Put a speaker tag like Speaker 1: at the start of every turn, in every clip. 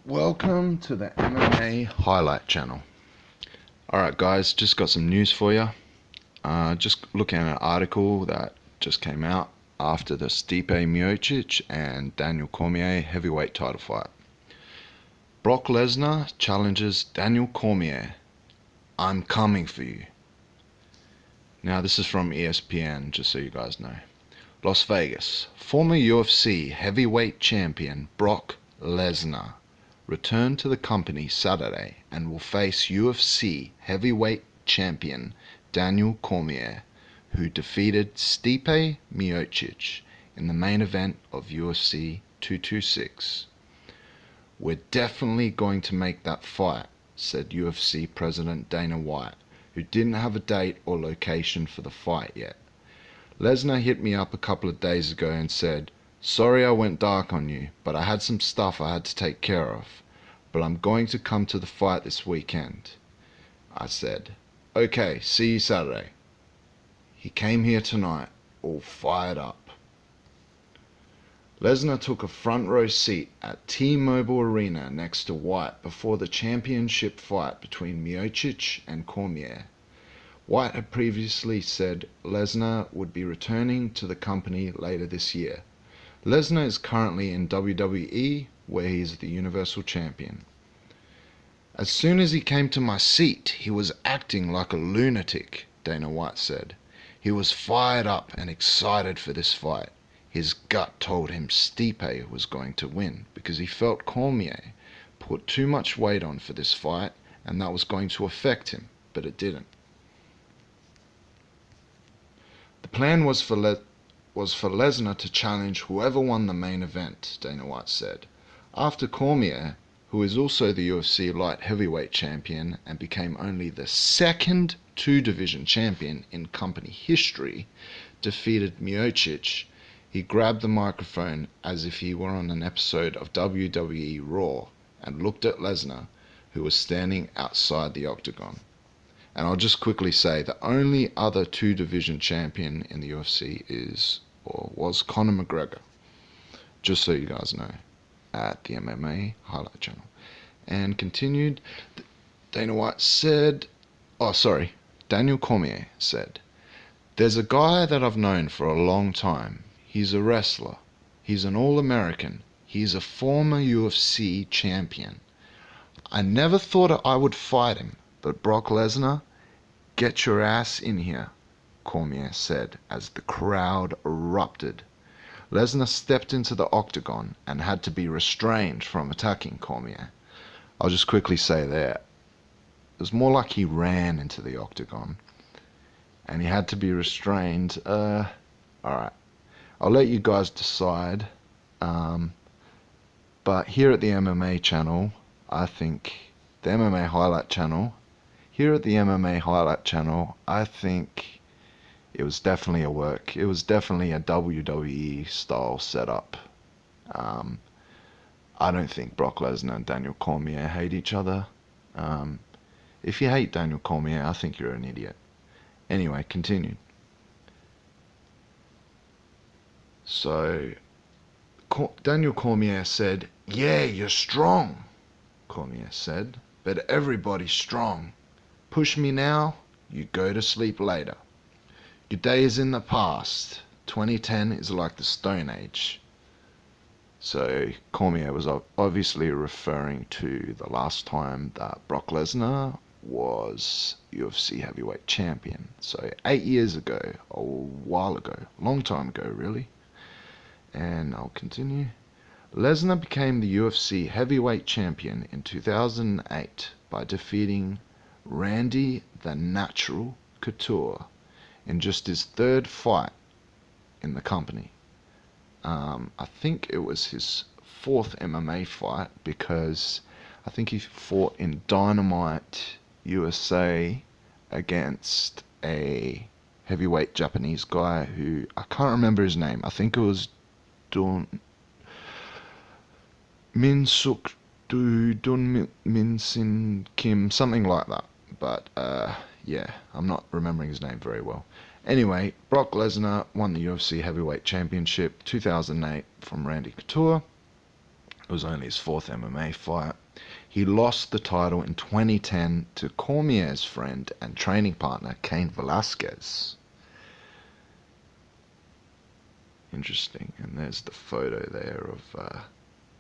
Speaker 1: Welcome to the MMA Highlight Channel. Alright guys, just got some news for you. Just looking at an article that just came out after the Stipe Miocic and Daniel Cormier heavyweight title fight. Brock Lesnar challenges Daniel Cormier. I'm coming for you. Now this is from ESPN, just so you guys know. Las Vegas. Former UFC heavyweight champion Brock Lesnar returned to the company Saturday and will face UFC heavyweight champion Daniel Cormier, who defeated Stipe Miocic in the main event of UFC 226. We're definitely going to make that fight, said UFC President Dana White, who didn't have a date or location for the fight yet. Lesnar hit me up a couple of days ago and said, "Sorry I went dark on you, but I had some stuff I had to take care of. But I'm going to come to the fight this weekend." I said, "Okay, see you Saturday." He came here tonight, all fired up. Lesnar took a front row seat at T-Mobile Arena next to White before the championship fight between Miocic and Cormier. White had previously said Lesnar would be returning to the company later this year. Lesnar is currently in WWE, where he is the Universal Champion. "As soon as he came to my seat, he was acting like a lunatic," Dana White said. "He was fired up and excited for this fight. His gut told him Stipe was going to win because he felt Cormier put too much weight on for this fight and that was going to affect him, but it didn't. The plan was for Lesnar to challenge whoever won the main event," Dana White said. "After Cormier, who is also the UFC light heavyweight champion and became only the second two-division champion in company history, defeated Miocic, he grabbed the microphone as if he were on an episode of WWE Raw and looked at Lesnar, who was standing outside the octagon." And I'll just quickly say the only other two-division champion in the UFC was Conor McGregor, just so you guys know, at the MMA Highlight Channel. And continued, Daniel Cormier said, "There's a guy that I've known for a long time. He's a wrestler. He's an All-American. He's a former UFC champion. I never thought I would fight him, but Brock Lesnar, get your ass in here," Cormier said as the crowd erupted. Lesnar stepped into the octagon and had to be restrained from attacking Cormier. I'll just quickly say there, it was more like he ran into the octagon and he had to be restrained. Alright, I'll let you guys decide. But here at the MMA channel, I think the MMA Highlight Channel, here at the MMA Highlight Channel, I think it was definitely a work. It was definitely a WWE style setup. I don't think Brock Lesnar and Daniel Cormier hate each other. If you hate Daniel Cormier, I think you're an idiot. Anyway, continued. So, Daniel Cormier said, "Yeah, you're strong," Cormier said, "but everybody's strong. Push me now, you go to sleep later. Your day is in the past. 2010 is like the Stone Age." So Cormier was obviously referring to the last time that Brock Lesnar was UFC heavyweight champion. So 8 years ago, a while ago, a long time ago really. And I'll continue. Lesnar became the UFC heavyweight champion in 2008 by defeating Randy the Natural Couture in just his third fight in the company. I think it was his fourth MMA fight because I think he fought in Dynamite USA against a heavyweight Japanese guy who I can't remember his name. I think it was Min Sin Kim, something like that. But yeah, I'm not remembering his name very well. Anyway, Brock Lesnar won the UFC Heavyweight Championship 2008 from Randy Couture. It was only his fourth MMA fight. He lost the title in 2010 to Cormier's friend and training partner, Cain Velasquez. Interesting. And there's the photo there of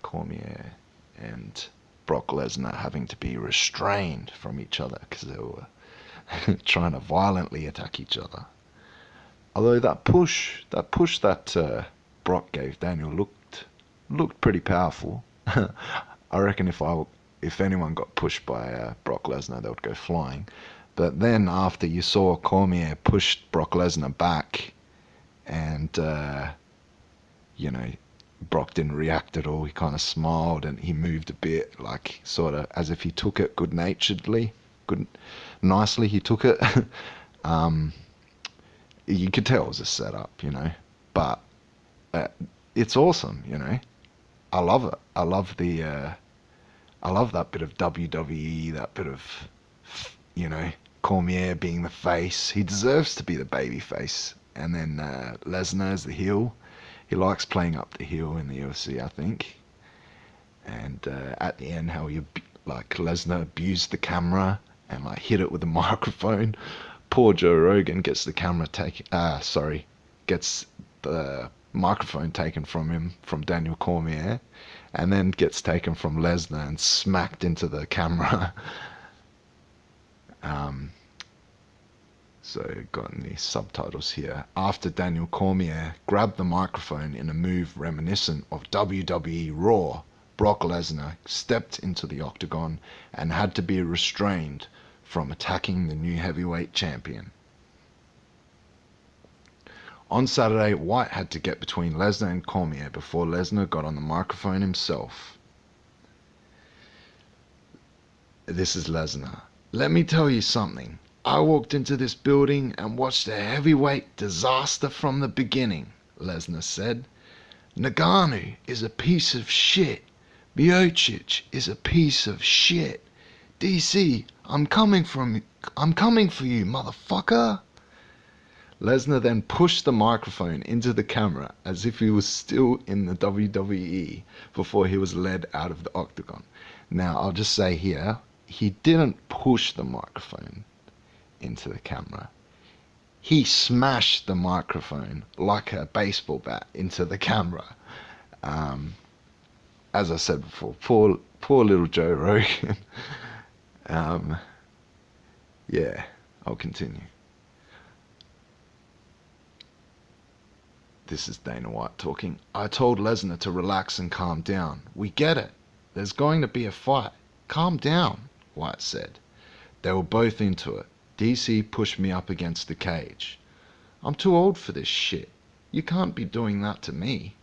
Speaker 1: Cormier and Brock Lesnar having to be restrained from each other because they were trying to violently attack each other. Although that push that Brock gave Daniel looked pretty powerful. I reckon if anyone got pushed by Brock Lesnar, they would go flying. But then after you saw Cormier push Brock Lesnar back, and Brock didn't react at all. He kind of smiled and he moved a bit, like sort of as if he took it nicely. He took it. You could tell it was a setup, but it's awesome, I love it. I love that bit of WWE, that bit of, Cormier being the face. He deserves to be the baby face. And then Lesnar as the heel. He likes playing up the heel in the UFC, I think. And at the end, how Lesnar abused the camera and hit it with the microphone. Poor Joe Rogan gets the microphone taken from him, from Daniel Cormier, and then gets taken from Lesnar and smacked into the camera. So got in the subtitles here. After Daniel Cormier grabbed the microphone in a move reminiscent of WWE Raw, Brock Lesnar stepped into the octagon and had to be restrained from attacking the new heavyweight champion. On Saturday, White had to get between Lesnar and Cormier before Lesnar got on the microphone himself. This is Lesnar. Let me tell you something. I walked into this building and watched a heavyweight disaster from the beginning, Lesnar said. Ngannou is a piece of shit. Miocic is a piece of shit. DC, I'm coming for you, motherfucker. Lesnar then pushed the microphone into the camera as if he was still in the WWE before he was led out of the octagon. Now, I'll just say here, he didn't push the microphone into the camera. He smashed the microphone like a baseball bat into the camera. As I said before, poor little Joe Rogan. Yeah, I'll continue. This is Dana White talking. I told Lesnar to relax and calm down. We get it. There's going to be a fight. Calm down, White said. They were both into it. DC pushed me up against the cage. I'm too old for this shit. You can't be doing that to me.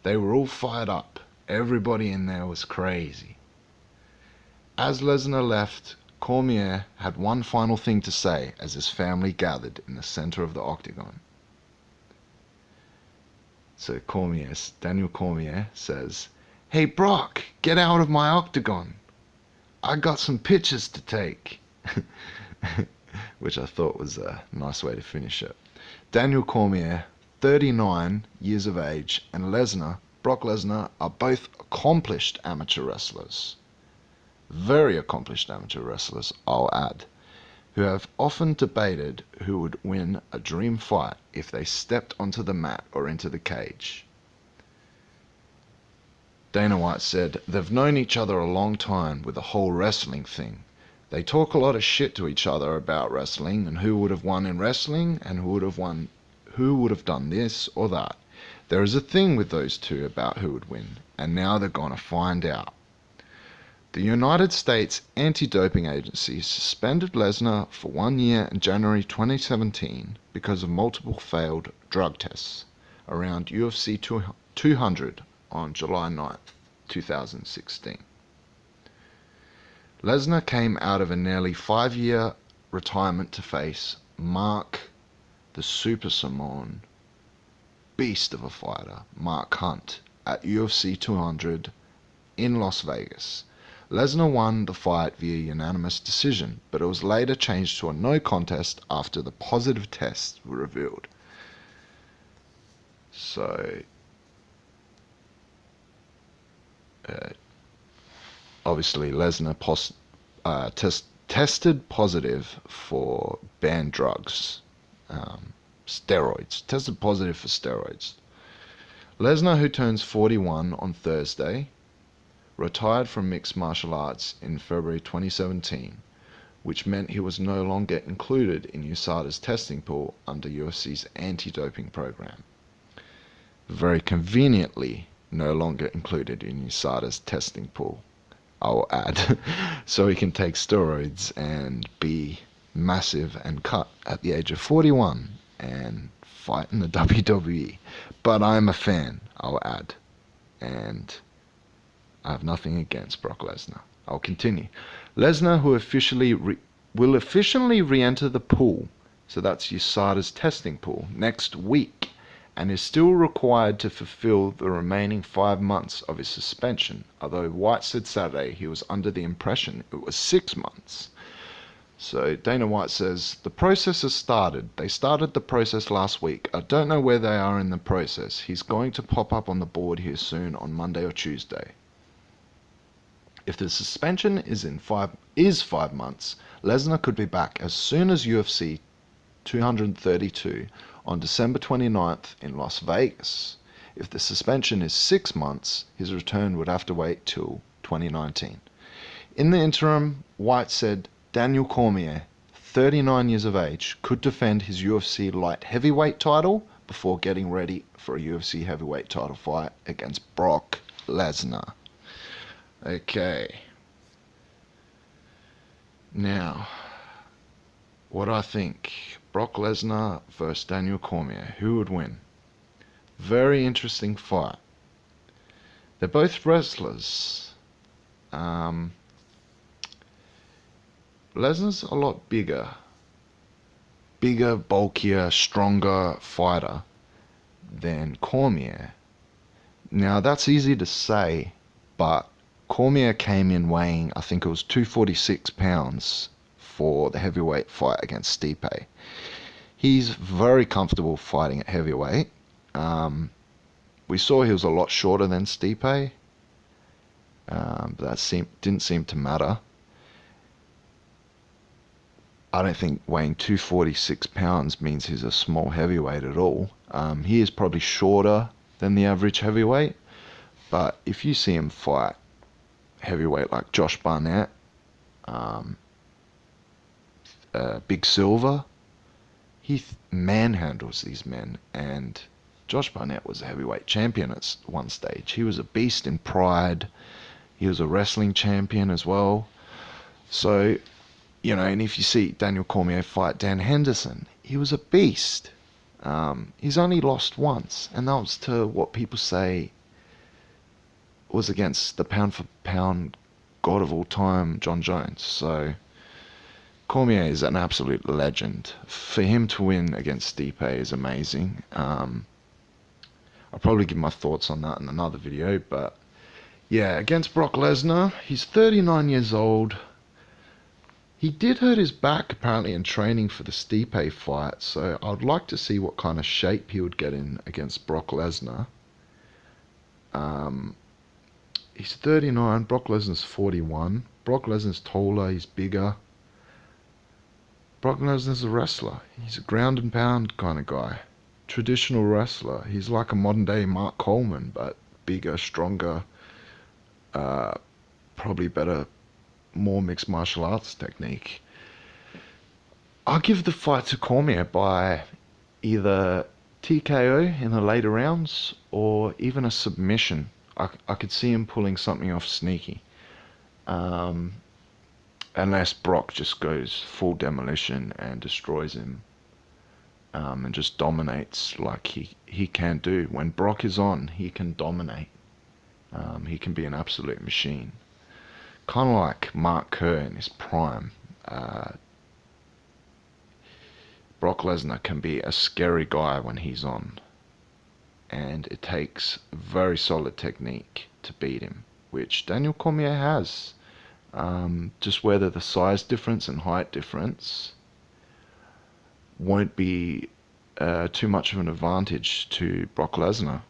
Speaker 1: They were all fired up. Everybody in there was crazy. As Lesnar left, Cormier had one final thing to say as his family gathered in the center of the octagon. So Daniel Cormier says, "Hey Brock, get out of my octagon. I got some pictures to take." Which I thought was a nice way to finish it. Daniel Cormier, 39 years of age, and Brock Lesnar, are both accomplished amateur wrestlers. Very accomplished amateur wrestlers, I'll add, who have often debated who would win a dream fight if they stepped onto the mat or into the cage. Dana White said, "They've known each other a long time with the whole wrestling thing. They talk a lot of shit to each other about wrestling and who would have won in wrestling and who would have done this or that. There is a thing with those two about who would win, and now they're gonna find out." The United States Anti-Doping Agency suspended Lesnar for 1 year in January 2017 because of multiple failed drug tests around UFC 200 on July 9th, 2016. Lesnar came out of a nearly 5-year retirement to face Mark the Super Samoan beast of a fighter, Mark Hunt, at UFC 200 in Las Vegas. Lesnar won the fight via unanimous decision, but it was later changed to a no contest after the positive tests were revealed. So, Obviously, Lesnar tested positive for banned drugs, steroids. Tested positive for steroids. Lesnar, who turns 41 on Thursday, retired from mixed martial arts in February 2017, which meant he was no longer included in USADA's testing pool under UFC's anti-doping program. Very conveniently, no longer included in USADA's testing pool, I'll add, so he can take steroids and be massive and cut at the age of 41 and fight in the WWE. But I'm a fan, I'll add, and I have nothing against Brock Lesnar. I'll continue. Lesnar, who will officially re-enter the pool, so that's USADA's testing pool, next week, and is still required to fulfill the remaining 5 months of his suspension, although White said Saturday he was under the impression it was 6 months. So Dana White says, the process has started. They started the process last week. I don't know where they are in the process. He's going to pop up on the board here soon on Monday or Tuesday. If the suspension is 5 months, Lesnar could be back as soon as UFC 232 on December 29th in Las Vegas. If the suspension is 6 months, his return would have to wait till 2019. In the interim, White said Daniel Cormier, 39 years of age, could defend his UFC light heavyweight title before getting ready for a UFC heavyweight title fight against Brock Lesnar. Okay. Now, what I think. Brock Lesnar versus Daniel Cormier. Who would win? Very interesting fight. They're both wrestlers. Lesnar's a lot bigger. Bigger, bulkier, stronger fighter than Cormier. Now, that's easy to say, but Cormier came in weighing, I think it was 246 pounds for the heavyweight fight against Stipe. He's very comfortable fighting at heavyweight. We saw he was a lot shorter than Stipe, but that didn't seem to matter. I don't think weighing 246 pounds means he's a small heavyweight at all. He is probably shorter than the average heavyweight, but if you see him fight heavyweight like Josh Barnett, Big Silver, he manhandles these men. And Josh Barnett was a heavyweight champion at one stage. He was a beast in Pride. He was a wrestling champion as well. So, and if you see Daniel Cormier fight Dan Henderson, he was a beast. He's only lost once, and that was to what people say was against the pound for pound god of all time, John Jones. So Cormier is an absolute legend. For him to win against Stipe is amazing. I'll probably give my thoughts on that in another video, but yeah, against Brock Lesnar, he's 39 years old. He did hurt his back apparently in training for the Stipe fight, so I'd like to see what kind of shape he would get in against Brock Lesnar. He's 39, Brock Lesnar's 41. Brock Lesnar's taller, he's bigger. Brock Lesnar's a wrestler. He's a ground and pound kind of guy. Traditional wrestler. He's like a modern day Mark Coleman, but bigger, stronger, probably better, more mixed martial arts technique. I'll give the fight to Cormier by either TKO in the later rounds or even a submission. I could see him pulling something off sneaky. Unless Brock just goes full demolition and destroys him. And just dominates like he can do. When Brock is on, he can dominate. He can be an absolute machine. Kind of like Mark Kerr in his prime. Brock Lesnar can be a scary guy when he's on. And it takes very solid technique to beat him, which Daniel Cormier has. Just whether the size difference and height difference won't be too much of an advantage to Brock Lesnar.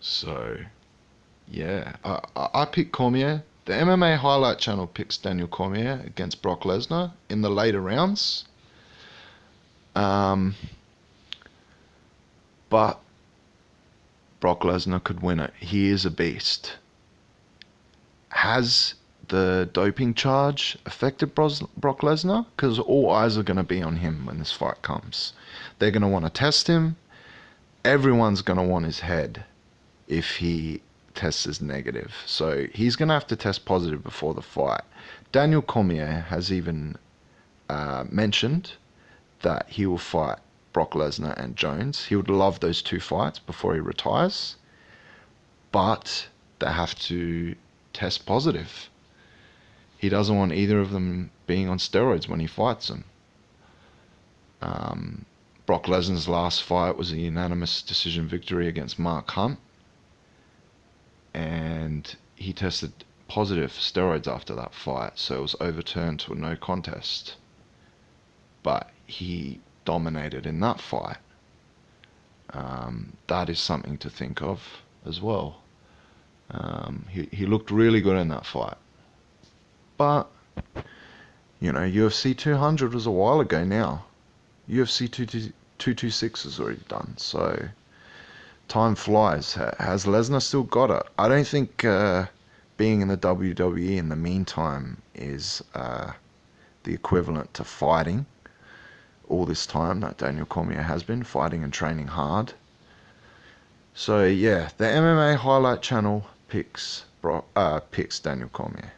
Speaker 1: So, yeah, I picked Cormier. The MMA Highlight Channel picks Daniel Cormier against Brock Lesnar in the later rounds. But Brock Lesnar could win it. He is a beast. Has the doping charge affected Brock Lesnar? Because all eyes are going to be on him when this fight comes. They're going to want to test him. Everyone's going to want his head if he tests as negative. So he's going to have to test positive before the fight. Daniel Cormier has even mentioned that he will fight Brock Lesnar and Jones. He would love those two fights before he retires. But they have to test positive. He doesn't want either of them being on steroids when he fights them. Brock Lesnar's last fight was a unanimous decision victory against Mark Hunt, and he tested positive for steroids after that fight, so it was overturned to a no contest. But he dominated in that fight. That is something to think of as well. He looked really good in that fight. But, UFC 200 was a while ago now. UFC 226 is already done, so time flies. Has Lesnar still got it? I don't think being in the WWE in the meantime is the equivalent to fighting all this time that Daniel Cormier has been fighting and training hard. So yeah, the MMA Highlight Channel picks Daniel Cormier.